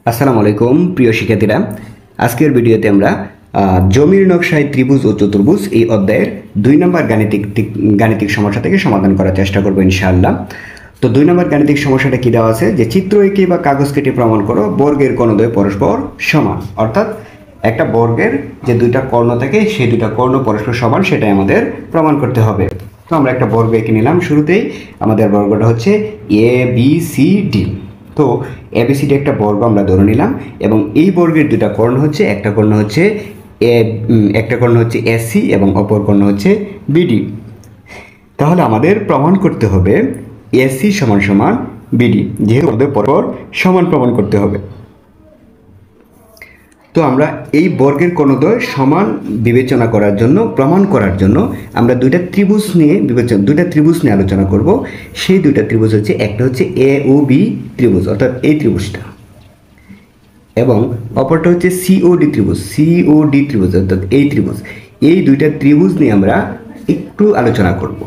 আসসালামু আলাইকুম প্রিয় শিক্ষার্থীরা, আজকের ভিডিওতে আমরা জমির নকশায় ত্রিভুজ ও চতুর্ভুজ এই অধ্যায়ের 2 নম্বর গাণিতিক সমস্যা থেকে সমাধান করার চেষ্টা করব ইনশাআল্লাহ। তো 2 নম্বর গাণিতিক সমস্যাটা কি দেওয়া আছে যে চিত্র এঁকে বা কাগজ কেটে প্রমাণ করো বর্গের কোণদ্বয় পরস্পর সমান। অর্থাৎ একটা বর্গের যে দুইটা কর্ণ থাকে সেই দুইটা কর্ণ পরস্পর সমান সেটাই আমাদের প্রমাণ করতে হবে। তো আমরা একটা বর্গ এঁকে নিলাম। শুরুতেই আমাদের বর্গটা হচ্ছে ABCD। তো ABCD একটা বর্গ আমরা ধরে নিলাম এবং এই বর্গের দুটা কর্ণ হচ্ছে একটা কর্ণ হচ্ছে AC এবং অপর কর্ণ হচ্ছে BD। তাহলে আমাদের প্রমাণ করতে হবে AC সমান সমান BD, যেহেতু আমাদের পরপর সমান প্রমাণ করতে হবে। তো আমরা এই বর্গের কোণদ্বয় সমান বিবেচনা করার জন্য প্রমাণ করার জন্য আমরা দুইটা ত্রিভুজ নিয়ে আলোচনা করব। সেই দুইটা ত্রিভুজ হচ্ছে একটা হচ্ছে AOB ত্রিভুজ অর্থাৎ এই ত্রিভুজটা, এবং অপরটা হচ্ছে COD ত্রিভুজ অর্থাৎ এই ত্রিভুজ। এই দুইটা ত্রিভুজ নিয়ে আমরা একটু আলোচনা করব।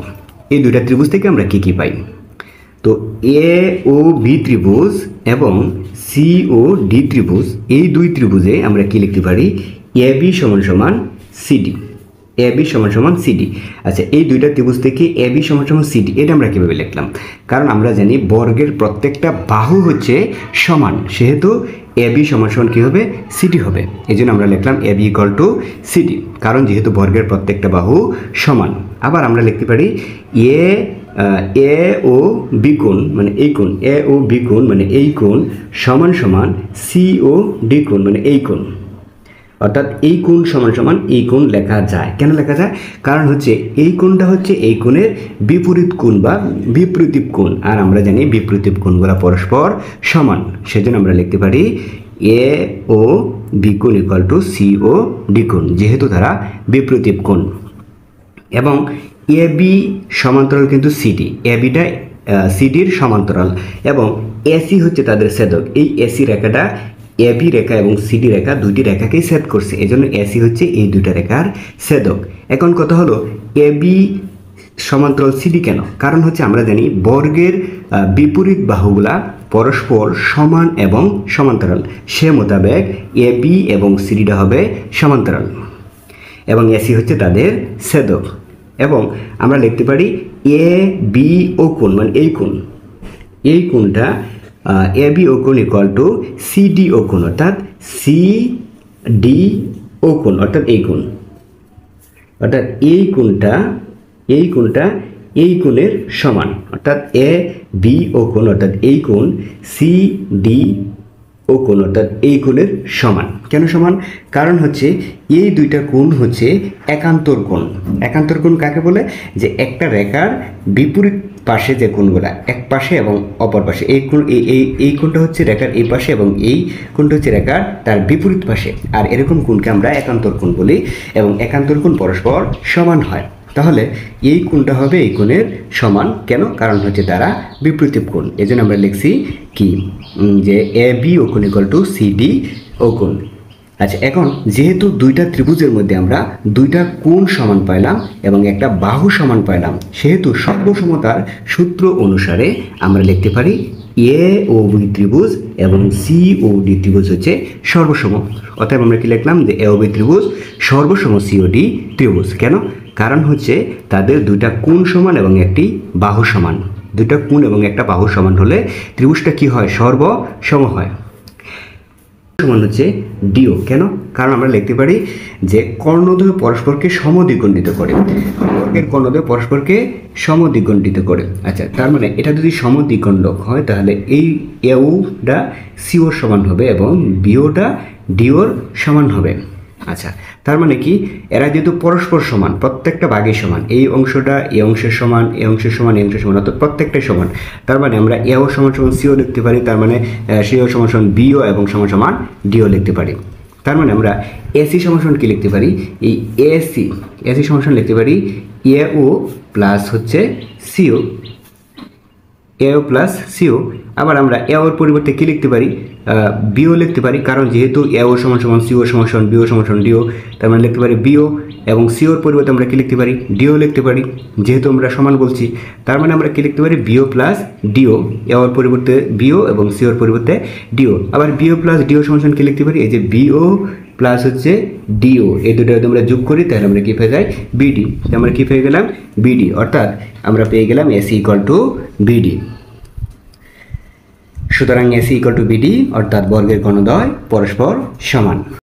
এই দুইটা ত্রিভুজ থেকে আমরা কি কি পাই। তো AOB ত্রিভুজ এবং COD ত্রিভুজ, এই দুই ত্রিভুজে আমরা কি লিখতে পারি, AB সমান সমান CD। আচ্ছা, এই দুইটা ত্রিভুজ থেকে AB সমান সমান CD এটা আমরা কীভাবে লিখলাম? কারণ আমরা জানি বর্গের প্রত্যেকটা বাহু হচ্ছে সমান, সেহেতু AB সমান সমান কী হবে, CD হবে। এই জন্য আমরা লিখলাম AB = CD, কারণ যেহেতু বর্গের প্রত্যেকটা বাহু সমান। আবার আমরা লিখতে পারি A ও B কোণ মানে এই কোণ, A ও B কোণ মানে এই কোণ সমান সমান COD কোণ মানে এই কোণ। অর্থাৎ এই কোণ সমান সমান এই কোণ লেখা যায়। কেন লেখা যায়? কারণ হচ্ছে এই কোণটা হচ্ছে এই কোণের বিপরীত কোণ বা বিপরীত কোণ, আর আমরা জানি বিপরীত কোণগুলো পরস্পর সমান। সেজন্য আমরা লিখতে পারি A ও B কোণ = COD কোণ, যেহেতু তারা বিপরীত কোণ। এবং AB সমান্তরাল কিন্তু CD, ABটা CDর সমান্তরাল এবং AC হচ্ছে তাদের ছেদক। এই AC রেখাটা AB রেখা এবং CD রেখা দুইটি রেখাকেই ছেদ করছে, এজন্য AC হচ্ছে এই দুইটা রেখার ছেদক। এখন কথা হলো AB সমান্তরাল CD কেন? কারণ হচ্ছে আমরা জানি বর্গের বিপরীত বাহুগুলা পরস্পর সমান এবং সমান্তরাল, সে মোতাবেক AB এবং CDটা হবে সমান্তরাল এবং AC হচ্ছে তাদের ছেদক। এবং আমরা লিখতে পারি ABO কোণ মানে এই কোণটা ABO কোণ = CDO কোণ অর্থাৎ CDO কোণ অর্থাৎ এই কোণ, অর্থাৎ এই কোণটা এই কোণের সমান, অর্থাৎ ABO কোণ অর্থাৎ এই কোণ CDO কোণ অর্থাৎ এই কোণের সমান। কেন সমান? কারণ হচ্ছে এই দুইটা কোণ হচ্ছে একান্তর কোণ। একান্তর কোণ কাকে বলে? যে একটা রেখার বিপরীত পাশে যে কোণগুলা, এক পাশে এবং অপর পাশে, এই কোণটা হচ্ছে রেখার এই পাশে এবং এই কোণটা হচ্ছে রেখার তার বিপরীত পাশে, আর এরকম কোণকে আমরা একান্তর কোণ বলি এবং একান্তর কোণ পরস্পর সমান হয়। তাহলে এই কোণটা হবে এই কোণের সমান। কেন? কারণ হচ্ছে তারা বিপরীত কোণ। এজন্য আমরা লিখছি কি, যে ABO কোণ = CDO কোণ। আচ্ছা, এখন যেহেতু দুইটা ত্রিভুজের মধ্যে আমরা দুইটা কোণ সমান পাইলাম এবং একটা বাহু সমান পাইলাম, সেহেতু সর্বসমতার সূত্র অনুসারে আমরা লিখতে পারি AOB ত্রিভুজ এবং COD ত্রিভুজ হচ্ছে সর্বসম। অতএব আমরা কি লিখলাম, যে AOB ত্রিভুজ সর্বসম COD ত্রিভুজ। কেন? কারণ হচ্ছে তাদের দুইটা কোণ সমান এবং একটি বাহু সমান। দুইটা কোণ এবং একটা বাহু সমান হলে ত্রিভুজটা কি হয়, সর্বসম হয়। সমান হচ্ছে DO। কেন? কারণ আমরা লিখতে পারি যে কর্ণদ্বয় পরস্পরকে সমদ্বিখণ্ডিত করে, বর্গের কর্ণদ্বয় পরস্পরকে সমদ্বিখণ্ডিত করে। আচ্ছা, তার মানে এটা যদি সমদ্বিখণ্ডক হয় তাহলে এই AOটা COর সমান হবে এবং BOটা DOর সমান হবে। আচ্ছা, তার মানে কি, এরা যেহেতু পরস্পর সমান, প্রত্যেকটা ভাগই সমান, এই অংশটা এই অংশের সমান, এই অংশের সমান, এই অংশের সমান, অর্থাৎ প্রত্যেকটাই সমান। তার মানে আমরা AO সমান সমান CO লিখতে পারি, তার মানে CO সমান সমান BO এবং সমান সমান DO লিখতে পারি। তার মানে আমরা AC সমান সমান কি লিখতে পারি, এই AC সমান সমান লিখতে পারি AO প্লাস হচ্ছে CO, AO প্লাস CO। আবার আমরা এর পরিবর্তে কী লিখতে পারি, বিও লিখতে পারি, কারণ যেহেতু এও সমান সমান সিও সমান সমান বিও সমান সমান ডিও, তার মানে লিখতে পারি বিও, এবং সিওর পরিবর্তে আমরা কী লিখতে পারি, ডিও লিখতে পারি, যেহেতু আমরা সমান বলছি। তার মানে আমরা কী লিখতে পারি, বিও প্লাস ডিও, এর পরিবর্তে বিও এবং সিওর পরিবর্তে ডিও। আবার বিও প্লাস ডিও সমান সমান কী লিখতে পারি, এই যে বিও প্লাস হচ্ছে ডিও, এই দুটো যদি আমরা যোগ করি তাহলে আমরা কী পেয়ে যাই, বিডি। আমরা কী পেয়ে গেলাম, বিডি, অর্থাৎ আমরা পেয়ে গেলাম এসি ইকুয়াল টু বিডি। সুতরাং এসি ইকুয়াল টু বিডি, অর্থাৎ বর্গের ঘনদ্বয় পরস্পর সমান।